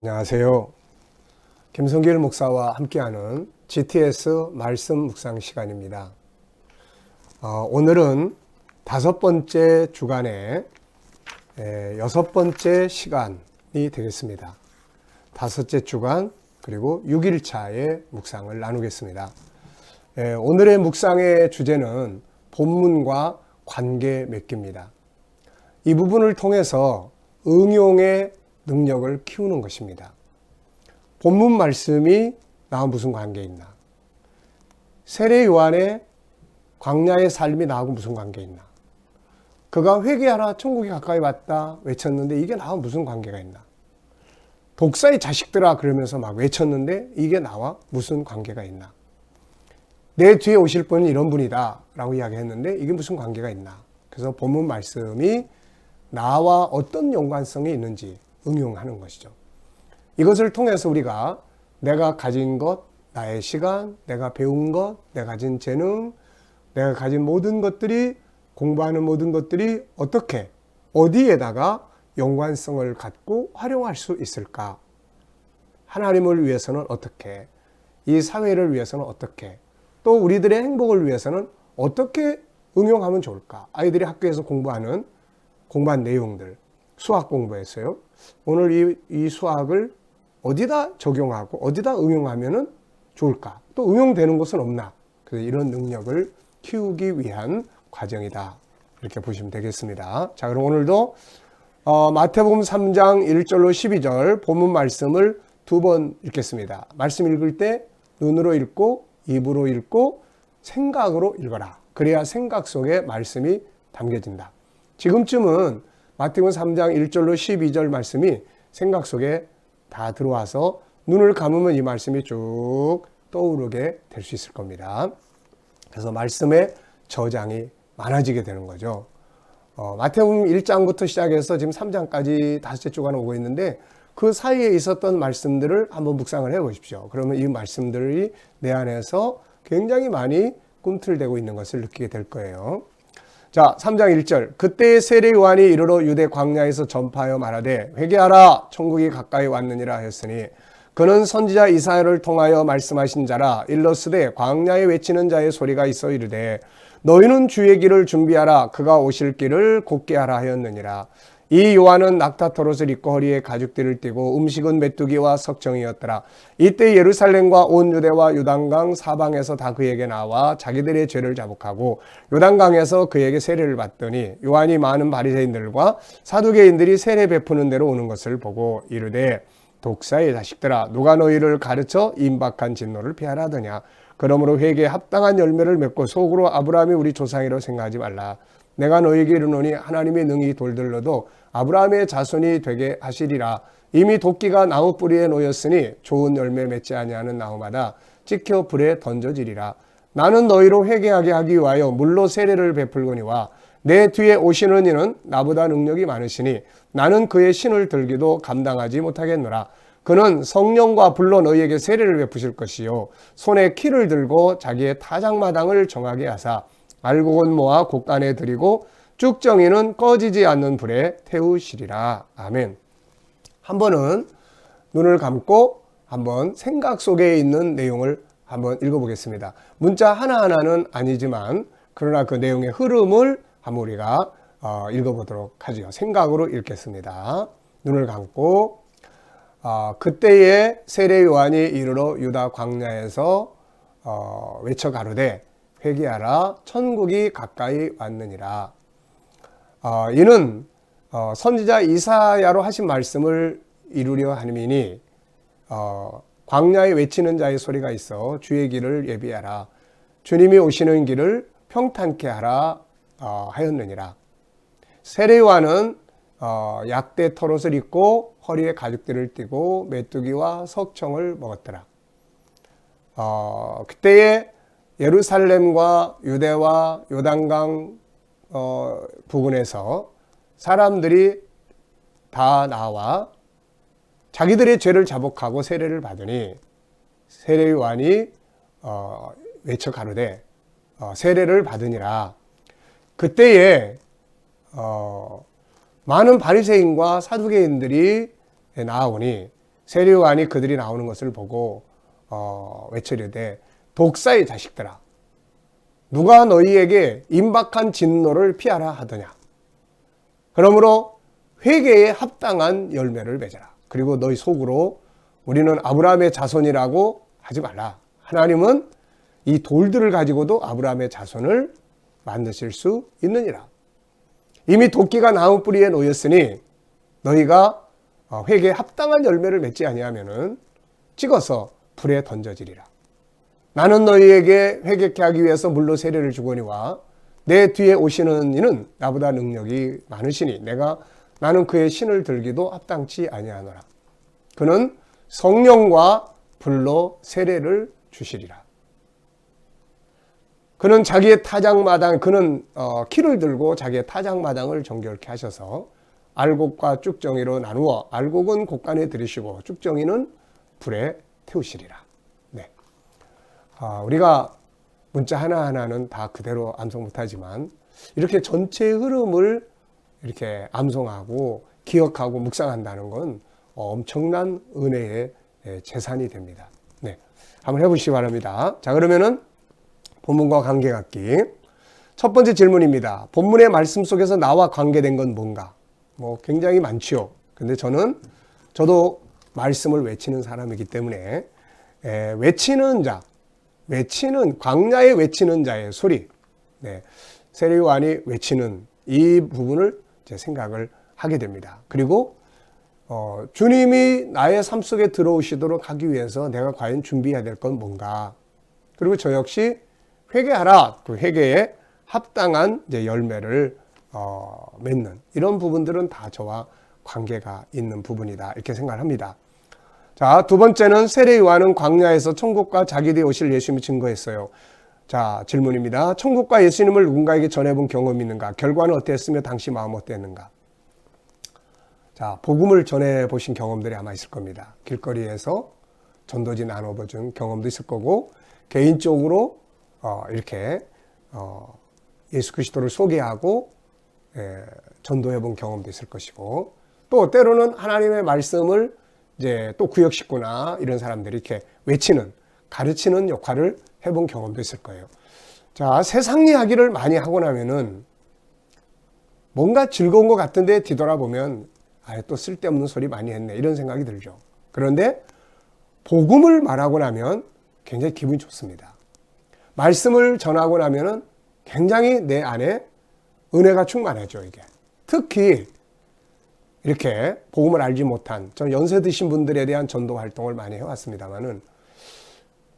안녕하세요. 김성길 목사와 함께하는 GTS 말씀 묵상 시간입니다. 오늘은 5번째 주간의 6번째 시간이 되겠습니다. 5째 주간 그리고 6일차의 묵상을 나누겠습니다. 오늘의 묵상의 주제는 본문과 관계 맺기입니다. 이 부분을 통해서 응용의 능력을 키우는 것입니다. 본문 말씀이 나와 무슨 관계 있나? 세례 요한의 광야의 삶이 나하고 무슨 관계 있나? 그가 회개하라 천국이 가까이 왔다 외쳤는데 이게 나와 무슨 관계가 있나? 독사의 자식들아 그러면서 막 외쳤는데 이게 나와 무슨 관계가 있나? 내 뒤에 오실 분은 이런 분이다 라고 이야기했는데 이게 무슨 관계가 있나? 그래서 본문 말씀이 나와 어떤 연관성이 있는지 응용하는 것이죠. 이것을 통해서 우리가 내가 가진 것, 나의 시간, 내가 배운 것, 내가 가진 재능, 내가 가진 모든 것들이, 공부하는 모든 것들이 어떻게, 어디에다가 연관성을 갖고 활용할 수 있을까? 하나님을 위해서는 어떻게, 이 사회를 위해서는 어떻게, 또 우리들의 행복을 위해서는 어떻게 응용하면 좋을까? 아이들이 학교에서 공부한 내용들, 수학 공부했어요. 오늘 이 수학을 어디다 적용하고 어디다 응용하면 좋을까? 또 응용되는 곳은 없나? 그래서 이런 능력을 키우기 위한 과정이다. 이렇게 보시면 되겠습니다. 자, 그럼 오늘도 마태복음 3장 1절로 12절 본문 말씀을 2번 읽겠습니다. 말씀 읽을 때 눈으로 읽고 입으로 읽고 생각으로 읽어라. 그래야 생각 속에 말씀이 담겨진다. 지금쯤은 마태복음 3장 1절로 12절 말씀이 생각 속에 다 들어와서 눈을 감으면 이 말씀이 쭉 떠오르게 될 수 있을 겁니다. 그래서 말씀의 저장이 많아지게 되는 거죠. 마태복음 1장부터 시작해서 지금 3장까지 5째 주간 오고 있는데 그 사이에 있었던 말씀들을 한번 묵상을 해 보십시오. 그러면 이 말씀들이 내 안에서 굉장히 많이 꿈틀대고 있는 것을 느끼게 될 거예요. 자, 3장 1절. 그때 세례 요한이 이르러 유대 광야에서 전파하여 말하되 회개하라 천국이 가까이 왔느니라 하였으니 그는 선지자 이사야를 통하여 말씀하신 자라. 일러스되 광야에 외치는 자의 소리가 있어 이르되 너희는 주의 길을 준비하라 그가 오실 길을 곧게 하라 하였느니라. 이 요한은 낙타토롯을 입고 허리에 가죽띠를 띠고 음식은 메뚜기와 석정이었더라. 이때 예루살렘과 온 유대와 요단강 사방에서 다 그에게 나와 자기들의 죄를 자복하고 요단강에서 그에게 세례를 받더니 요한이 많은 바리새인들과 사두개인들이 세례 베푸는 데로 오는 것을 보고 이르되 독사의 자식들아 누가 너희를 가르쳐 임박한 진노를 피하라 하더냐. 그러므로 회개에 합당한 열매를 맺고 속으로 아브라함이 우리 조상이라고 생각하지 말라. 내가 너희에게 이르노니 하나님의 능히 돌들러도 아브라함의 자손이 되게 하시리라. 이미 도끼가 나무 뿌리에 놓였으니 좋은 열매 맺지 아니하는 나무마다 찍혀 불에 던져지리라. 나는 너희로 회개하게 하기 위하여 물로 세례를 베풀거니와 내 뒤에 오시는 이는 나보다 능력이 많으시니 나는 그의 신을 들기도 감당하지 못하겠노라. 그는 성령과 불로 너희에게 세례를 베푸실 것이요 손에 키를 들고 자기의 타작마당을 정하게 하사 알곡은 모아 곡간에 들이고 쭉정이는 꺼지지 않는 불에 태우시리라. 아멘. 한 번은 눈을 감고 한번 생각 속에 있는 내용을 한번 읽어보겠습니다. 문자 하나하나는 아니지만 그러나 그 내용의 흐름을 한번 우리가 읽어보도록 하죠. 생각으로 읽겠습니다. 눈을 감고 그때에 세례 요한이 이르러 유다 광야에서 외쳐 가로되 회개하라 천국이 가까이 왔느니라. 이는 선지자 이사야로 하신 말씀을 이루려 함이니 광야에 외치는 자의 소리가 있어 주의 길을 예비하라 주님이 오시는 길을 평탄케 하라 하였느니라. 세례 요한은 약대 털옷을 입고 허리에 가죽띠를 띠고 메뚜기와 석청을 먹었더라. 그때에 예루살렘과 유대와 요단강 부근에서 사람들이 다 나와 자기들의 죄를 자복하고 세례를 받으니 세례 요한이 외쳐 가로되 세례를 받으니라. 그때에 많은 바리새인과 사두개인들이 나오니 세례요한이 그들이 나오는 것을 보고 외치려되 독사의 자식들아, 누가 너희에게 임박한 진노를 피하라 하더냐. 그러므로 회개에 합당한 열매를 맺어라. 그리고 너희 속으로 우리는 아브라함의 자손이라고 하지 말라. 하나님은 이 돌들을 가지고도 아브라함의 자손을 만드실 수 있느니라. 이미 도끼가 나무 뿌리에 놓였으니 너희가 회개에 합당한 열매를 맺지 아니하면은 찍어서 불에 던져지리라. 나는 너희에게 회개케 하기 위해서 물로 세례를 주거니와 내 뒤에 오시는 이는 나보다 능력이 많으시니 나는 그의 신을 들기도 합당치 아니하노라. 그는 성령과 불로 세례를 주시리라. 그는 자기의 타작마당, 그는 키를 들고 자기의 타작마당을 정결케 하셔서 알곡과 쭉정이로 나누어 알곡은 곡간에 들이시고 쭉정이는 불에 태우시리라. 네. 우리가 문자 하나하나는 다 그대로 암송 못하지만 이렇게 전체의 흐름을 이렇게 암송하고 기억하고 묵상한다는 건 엄청난 은혜의 재산이 됩니다. 네. 한번 해보시기 바랍니다. 자, 그러면은 본문과 관계갖기. 첫 번째 질문입니다. 본문의 말씀 속에서 나와 관계된 건 뭔가? 굉장히 많지요. 근데 저도 말씀을 외치는 사람이기 때문에 외치는 자, 광야에 외치는 자의 소리, 네, 세례요한이 외치는 이 부분을 이제 생각을 하게 됩니다. 그리고 주님이 나의 삶 속에 들어오시도록 하기 위해서 내가 과연 준비해야 될 건 뭔가? 그리고 저 역시 회개하라. 그 회개에 합당한 이제 열매를 맺는 이런 부분들은 다 저와 관계가 있는 부분이다. 이렇게 생각을 합니다. 자, 두 번째는 세례요한은 광야에서 천국과 자기 뒤에 오실 예수님을 증거했어요. 자, 질문입니다. 천국과 예수님을 누군가에게 전해본 경험이 있는가? 결과는 어땠으며 당시 마음 어땠는가? 자, 복음을 전해보신 경험들이 아마 있을 겁니다. 길거리에서 전도지 나눠보준 경험도 있을 거고, 개인적으로 이렇게 예수 그리스도를 소개하고 전도해본 경험도 있을 것이고, 또 때로는 하나님의 말씀을 이제 또 구역 식구나 이런 사람들이 이렇게 외치는, 가르치는 역할을 해본 경험도 있을 거예요. 자, 세상 이야기를 많이 하고 나면은 뭔가 즐거운 것 같은데 뒤돌아보면 또 쓸데없는 소리 많이 했네 이런 생각이 들죠. 그런데 복음을 말하고 나면 굉장히 기분이 좋습니다. 말씀을 전하고 나면은 굉장히 내 안에 은혜가 충만해져. 이게 특히 이렇게 복음을 알지 못한, 저는 연세 드신 분들에 대한 전도 활동을 많이 해왔습니다만은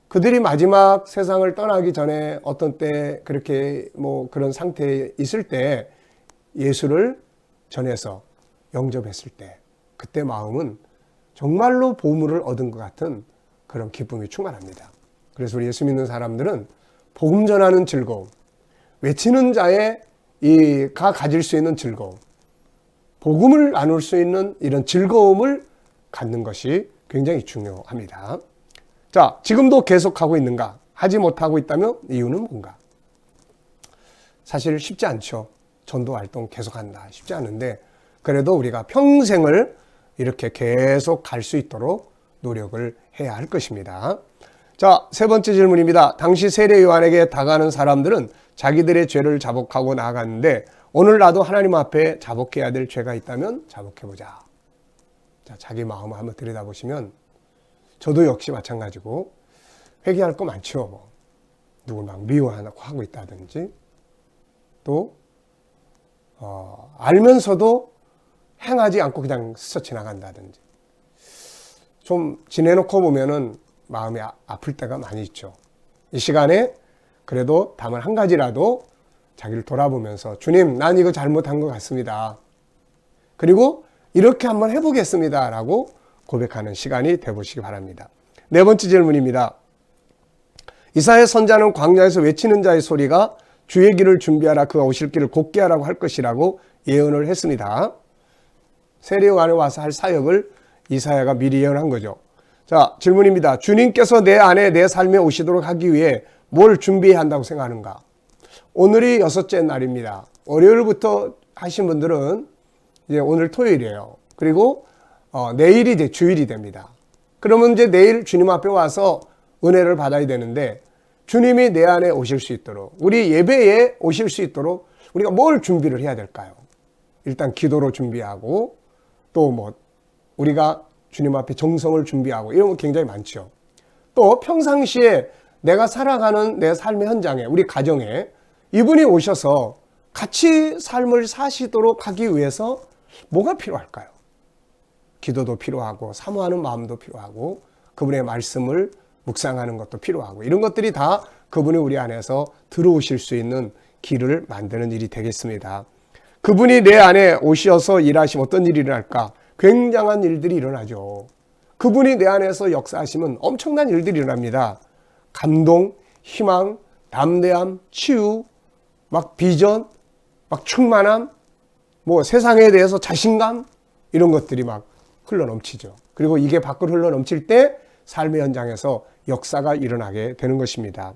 그들이 마지막 세상을 떠나기 전에 어떤 때 그렇게 그런 상태에 있을 때 예수를 전해서 영접했을 때 그때 마음은 정말로 보물을 얻은 것 같은 그런 기쁨이 충만합니다. 그래서 우리 예수 믿는 사람들은 복음 전하는 즐거움, 외치는 자의 가 가질 수 있는 즐거움, 복음을 나눌 수 있는 이런 즐거움을 갖는 것이 굉장히 중요합니다. 자, 지금도 계속하고 있는가? 하지 못하고 있다면 이유는 뭔가? 사실 쉽지 않죠. 전도 활동 계속한다. 쉽지 않은데 그래도 우리가 평생을 이렇게 계속 갈 수 있도록 노력을 해야 할 것입니다. 자, 세 번째 질문입니다. 당시 세례 요한에게 다가가는 사람들은 자기들의 죄를 자복하고 나아갔는데 오늘 나도 하나님 앞에 자복해야 될 죄가 있다면 자복해보자. 자, 자기 마음을 한번 들여다보시면 저도 역시 마찬가지고 회개할 거 많죠. 누굴 막 미워하고 있다든지 또 알면서도 행하지 않고 그냥 스쳐 지나간다든지 좀 지내놓고 보면은 마음이 아플 때가 많이 있죠. 이 시간에 그래도 다만 한 가지라도 자기를 돌아보면서 주님, 난 이거 잘못한 것 같습니다. 그리고 이렇게 한번 해보겠습니다. 라고 고백하는 시간이 되보시기 바랍니다. 네 번째 질문입니다. 이사야 선자는 광야에서 외치는 자의 소리가 주의 길을 준비하라, 그가 오실 길을 곧게 하라고 할 것이라고 예언을 했습니다. 세례 요한에 와서 할 사역을 이사야가 미리 예언한 거죠. 자, 질문입니다. 주님께서 내 안에 내 삶에 오시도록 하기 위해 뭘 준비해야 한다고 생각하는가? 오늘이 6째 날입니다. 월요일부터 하신 분들은 이제 오늘 토요일이에요. 그리고 내일이 이제 주일이 됩니다. 그러면 이제 내일 주님 앞에 와서 은혜를 받아야 되는데 주님이 내 안에 오실 수 있도록, 우리 예배에 오실 수 있도록 우리가 뭘 준비를 해야 될까요? 일단 기도로 준비하고 또 뭐 우리가 주님 앞에 정성을 준비하고 이런 거 굉장히 많죠. 또 평상시에 내가 살아가는 내 삶의 현장에, 우리 가정에 이분이 오셔서 같이 삶을 사시도록 하기 위해서 뭐가 필요할까요? 기도도 필요하고 사모하는 마음도 필요하고 그분의 말씀을 묵상하는 것도 필요하고 이런 것들이 다 그분이 우리 안에서 들어오실 수 있는 길을 만드는 일이 되겠습니다. 그분이 내 안에 오셔서 일하시면 어떤 일이 일어날까? 굉장한 일들이 일어나죠. 그분이 내 안에서 역사하시면 엄청난 일들이 일어납니다. 감동, 희망, 담대함, 치유, 막 비전, 막 충만함, 뭐 세상에 대해서 자신감 이런 것들이 막 흘러넘치죠. 그리고 이게 밖으로 흘러넘칠 때 삶의 현장에서 역사가 일어나게 되는 것입니다.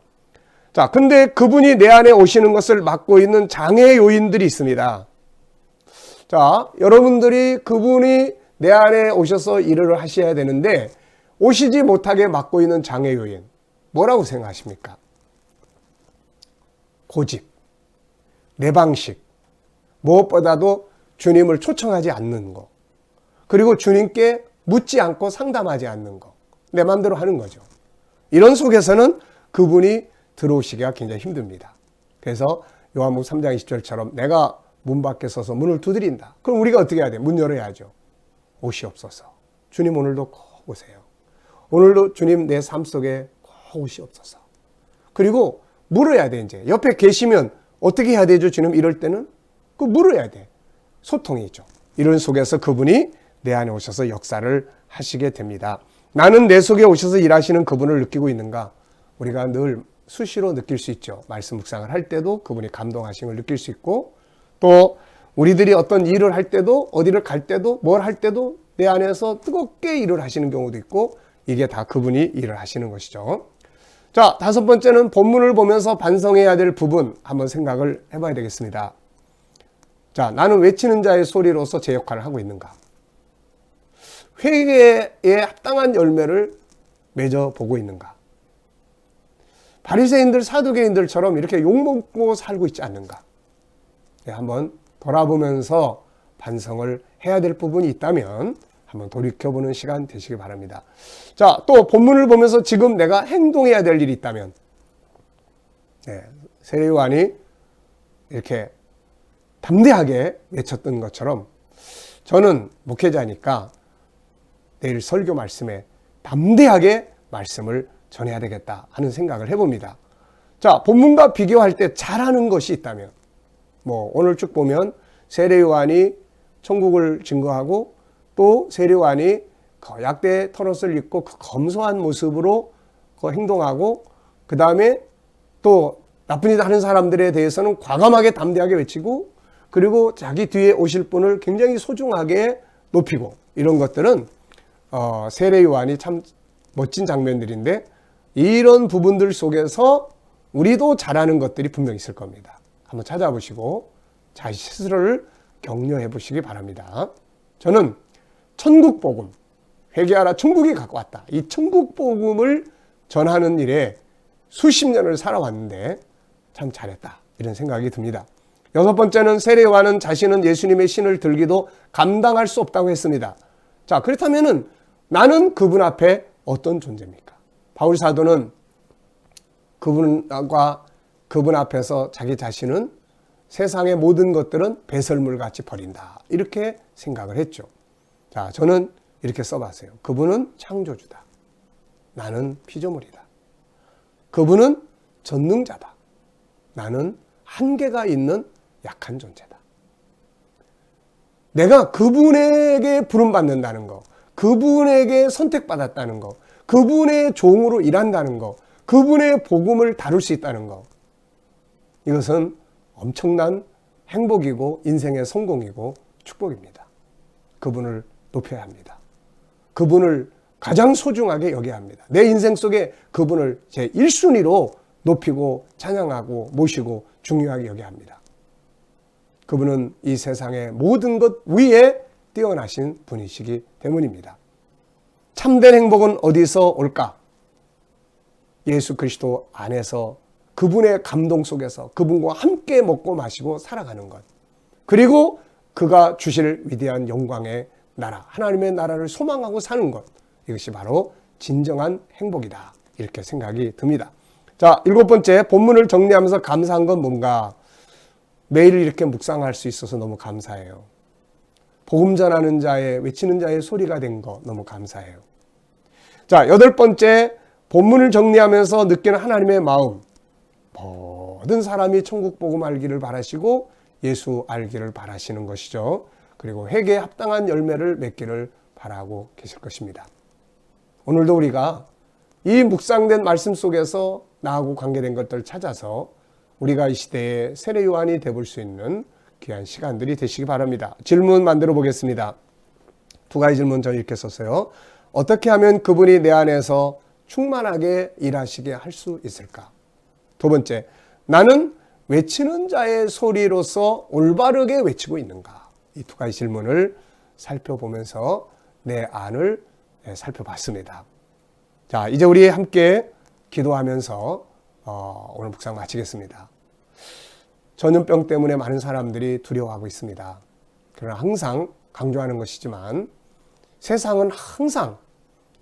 자, 근데 그분이 내 안에 오시는 것을 막고 있는 장애 요인들이 있습니다. 자, 여러분들이 그분이 내 안에 오셔서 일을 하셔야 되는데 오시지 못하게 막고 있는 장애 요인 뭐라고 생각하십니까? 고집, 내 방식, 무엇보다도 주님을 초청하지 않는 거, 그리고 주님께 묻지 않고 상담하지 않는 거, 내 마음대로 하는 거죠. 이런 속에서는 그분이 들어오시기가 굉장히 힘듭니다. 그래서 요한복음 3장 20절처럼 내가 문 밖에 서서 문을 두드린다. 그럼 우리가 어떻게 해야 돼? 문 열어야죠. 오시옵소서. 주님 오늘도 꼭 오세요. 오늘도 주님 내 삶 속에 꼭 오시옵소서. 그리고 물어야 돼. 이제 옆에 계시면 어떻게 해야 되죠? 주님 이럴 때는 그 물어야 돼. 소통이죠. 이런 속에서 그분이 내 안에 오셔서 역사를 하시게 됩니다. 나는 내 속에 오셔서 일하시는 그분을 느끼고 있는가? 우리가 늘 수시로 느낄 수 있죠. 말씀 묵상을 할 때도 그분이 감동하심을 느낄 수 있고, 또 우리들이 어떤 일을 할 때도, 어디를 갈 때도, 뭘 할 때도 내 안에서 뜨겁게 일을 하시는 경우도 있고, 이게 다 그분이 일을 하시는 것이죠. 자, 다섯 번째는 본문을 보면서 반성해야 될 부분 한번 생각을 해봐야 되겠습니다. 자, 나는 외치는 자의 소리로서 제 역할을 하고 있는가? 회개에 합당한 열매를 맺어보고 있는가? 바리새인들, 사두개인들처럼 이렇게 욕먹고 살고 있지 않는가? 네, 한번 돌아보면서 반성을 해야 될 부분이 있다면 한번 돌이켜보는 시간 되시기 바랍니다. 자, 또 본문을 보면서 지금 내가 행동해야 될 일이 있다면, 네, 세례요한이 이렇게 담대하게 외쳤던 것처럼 저는 목회자니까 내일 설교 말씀에 담대하게 말씀을 전해야 되겠다 하는 생각을 해봅니다. 자, 본문과 비교할 때 잘하는 것이 있다면, 뭐 오늘 쭉 보면 세례요한이 천국을 증거하고 또 세례요한이 약대 털옷을 입고 그 검소한 모습으로 행동하고, 그 다음에 또 나쁜 짓 하는 사람들에 대해서는 과감하게 담대하게 외치고, 그리고 자기 뒤에 오실 분을 굉장히 소중하게 높이고, 이런 것들은 세례요한이 참 멋진 장면들인데, 이런 부분들 속에서 우리도 잘하는 것들이 분명히 있을 겁니다. 한번 찾아보시고 자기 스스로를 격려해 보시기 바랍니다. 저는 천국 복음, 회개하라 천국이 가까웠다, 이 천국 복음을 전하는 일에 수십 년을 살아왔는데 참 잘했다, 이런 생각이 듭니다. 여섯 번째는 세례요한은 자신은 예수님의 신을 들기도 감당할 수 없다고 했습니다. 자, 그렇다면은 나는 그분 앞에 어떤 존재입니까? 바울 사도는 그분과 그분 앞에서 자기 자신은 세상의 모든 것들은 배설물 같이 버린다, 이렇게 생각을 했죠. 자, 저는 이렇게 써봤어요. 그분은 창조주다. 나는 피조물이다. 그분은 전능자다. 나는 한계가 있는 약한 존재다. 내가 그분에게 부름받는다는 거, 그분에게 선택받았다는 거, 그분의 종으로 일한다는 거, 그분의 복음을 다룰 수 있다는 거, 이것은 엄청난 행복이고 인생의 성공이고 축복입니다. 그분을 높여야 합니다. 그분을 가장 소중하게 여겨야 합니다. 내 인생 속에 그분을 제 1순위로 높이고 찬양하고 모시고 중요하게 여겨야 합니다. 그분은 이 세상의 모든 것 위에 뛰어나신 분이시기 때문입니다. 참된 행복은 어디서 올까? 예수 그리스도 안에서 그분의 감동 속에서 그분과 함께 먹고 마시고 살아가는 것. 그리고 그가 주실 위대한 영광의 나라, 하나님의 나라를 소망하고 사는 것. 이것이 바로 진정한 행복이다. 이렇게 생각이 듭니다. 자, 7번째, 본문을 정리하면서 감사한 건 뭔가? 매일 이렇게 묵상할 수 있어서 너무 감사해요. 복음 전하는 자의, 외치는 자의 소리가 된 거 너무 감사해요. 자, 8번째, 본문을 정리하면서 느끼는 하나님의 마음. 모든 사람이 천국 복음 알기를 바라시고 예수 알기를 바라시는 것이죠. 그리고 회개에 합당한 열매를 맺기를 바라고 계실 것입니다. 오늘도 우리가 이 묵상된 말씀 속에서 나하고 관계된 것들을 찾아서 우리가 이 시대의 세례 요한이 되볼 수 있는 귀한 시간들이 되시기 바랍니다. 질문 만들어 보겠습니다. 2가지 질문 저는 이렇게 썼어요. 어떻게 하면 그분이 내 안에서 충만하게 일하시게 할 수 있을까? 2번째, 나는 외치는 자의 소리로서 올바르게 외치고 있는가? 이 2가지 질문을 살펴보면서 내 안을 살펴봤습니다. 자, 이제 우리 함께 기도하면서 오늘 묵상 마치겠습니다. 전염병 때문에 많은 사람들이 두려워하고 있습니다. 그러나 항상 강조하는 것이지만 세상은 항상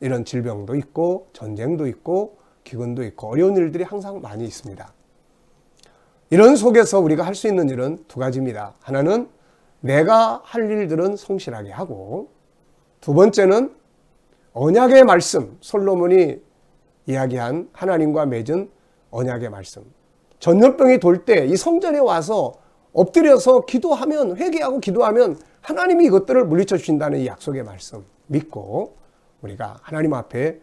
이런 질병도 있고 전쟁도 있고 기근도 있고 어려운 일들이 항상 많이 있습니다. 이런 속에서 우리가 할 수 있는 일은 2가지입니다. 하나는 내가 할 일들은 성실하게 하고, 2번째는 언약의 말씀, 솔로몬이 이야기한 하나님과 맺은 언약의 말씀. 전염병이 돌 때 이 성전에 와서 엎드려서 기도하면, 회개하고 기도하면 하나님이 이것들을 물리쳐 주신다는 이 약속의 말씀 믿고 우리가 하나님 앞에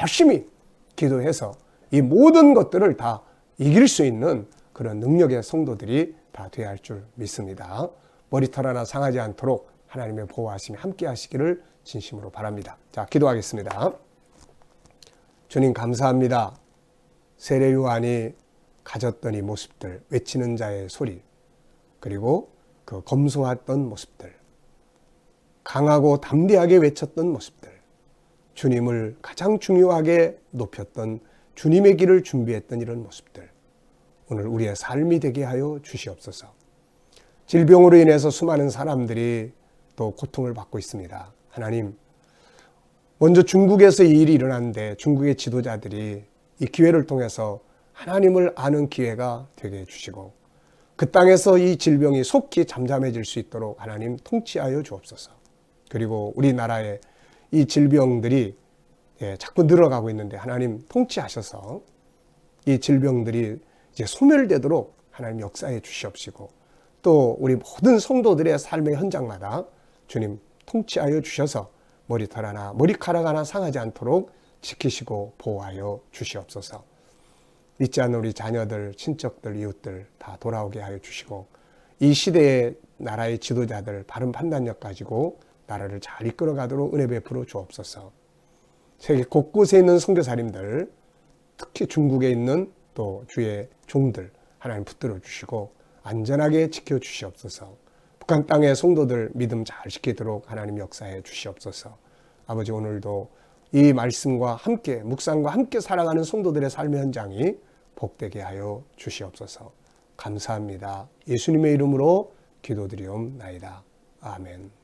열심히 기도해서 이 모든 것들을 다 이길 수 있는 그런 능력의 성도들이 다 되어야 할 줄 믿습니다. 머리털 하나 상하지 않도록 하나님의 보호하심이 함께 하시기를 진심으로 바랍니다. 자, 기도하겠습니다. 주님 감사합니다. 세례 요한이 가졌던 이 모습들, 외치는 자의 소리, 그리고 그 검소했던 모습들, 강하고 담대하게 외쳤던 모습들, 주님을 가장 중요하게 높였던 주님의 길을 준비했던 이런 모습들, 오늘 우리의 삶이 되게 하여 주시옵소서. 질병으로 인해서 수많은 사람들이 또 고통을 받고 있습니다. 하나님, 먼저 중국에서 이 일이 일어났는데 중국의 지도자들이 이 기회를 통해서 하나님을 아는 기회가 되게 해주시고 그 땅에서 이 질병이 속히 잠잠해질 수 있도록 하나님 통치하여 주옵소서. 그리고 우리나라에 이 질병들이 자꾸 늘어가고 있는데 하나님 통치하셔서 이 질병들이 이제 소멸되도록 하나님 역사해 주시옵시고, 또 우리 모든 성도들의 삶의 현장마다 주님 통치하여 주셔서 머리털 하나, 머리카락 하나 상하지 않도록 지키시고 보호하여 주시옵소서. 믿지 않는 우리 자녀들, 친척들, 이웃들 다 돌아오게 하여 주시고, 이 시대의 나라의 지도자들 바른 판단력 가지고 나라를 잘 이끌어가도록 은혜 베풀어 주옵소서. 세계 곳곳에 있는 선교사님들, 특히 중국에 있는 또 주의 종들 하나님 붙들어 주시고 안전하게 지켜 주시옵소서. 북한 땅의 성도들 믿음 잘 지키도록 하나님 역사해 주시옵소서. 아버지, 오늘도 이 말씀과 함께 묵상과 함께 살아가는 성도들의 삶의 현장이 복되게 하여 주시옵소서. 감사합니다. 예수님의 이름으로 기도드리옵나이다. 아멘.